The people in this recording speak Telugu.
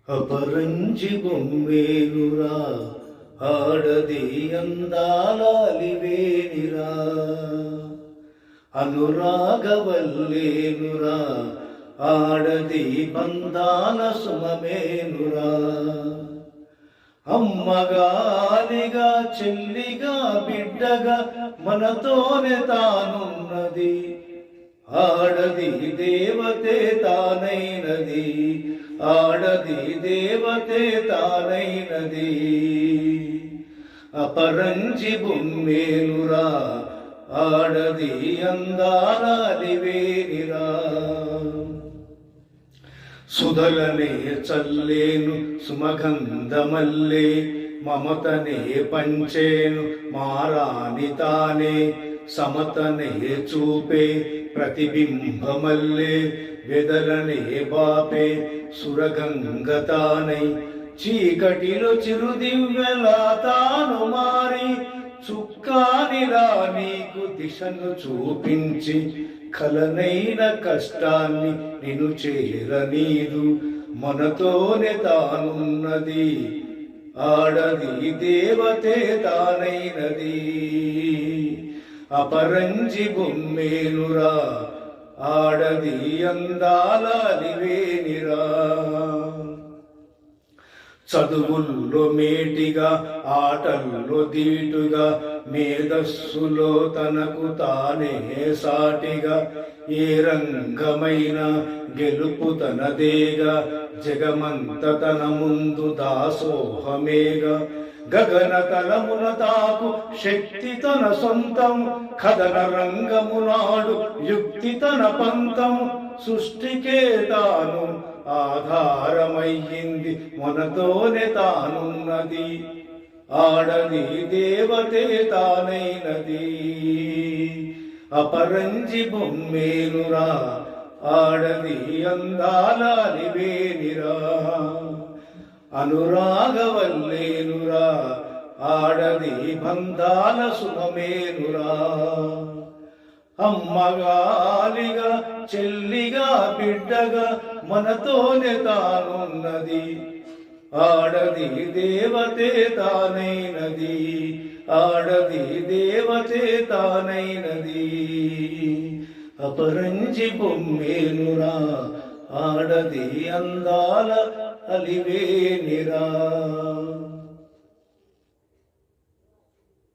అపరంజి బొమ్మేనురా ఆడది అందాలివేనిరా అనురాగవల్లేనురా ఆడది బంధాల సుమమేనురా అమ్మగాలిగా చెల్లిగా బిడ్డగా మనతోనే తానున్నది ఆడది దేవతే తానైనది ఆడది దేవతే తానైనది అపరంజి బొమ్మేనురా ఆడది అందాలివేనిరా సుధలనే చల్లేను సుమగంధమల్లే మమతనే పంచేను మారాని తానే సమతనే చూపే ప్రతిబింబమల్లే వెదలనే బాపే సురగంగతానై చీకటిలో చిరుదివ్యలా తాను మారి చుక్కానిలా నీకు దిశను చూపించి కలనైన కష్టాన్ని నిన్ను చేరనీదు మనతోనే తానున్నది ఆడది దేవతే తానైనది అపరంజి బొమ్మేనురా ఆడది అందాలివేనిరా చదువుల్లో మేటిగా ఆటల్లో దీటుగా మేధస్సులో తనకు తానే సాటిగా ఏ రంగమైన గెలుపు తనదేగా జగమంత తన ముందు దాసోహమేగా గగన తలమున తాకు శక్తి తన సొంతం కథన రంగమునాడు యుక్తి తన పంతం సృష్టికే తాను ఆధారమయ్యింది మనతోనే తానున్నది ఆడది దేవతే తానైనది అపరంజి బొమ్మేనురా ఆడది అందాలివేనిరా అనురాగవల్లేనురా ఆడది బంధాల సుమమేనురా అమ్మగాలిగా చెల్లిగా బిడ్డగా మనతోనే తానున్నది ఆడది దేవతే తానైనది ఆడది దేవతే తానైనది అపరంజి బొమ్మేనురా ఆడది అందాలివేనిరా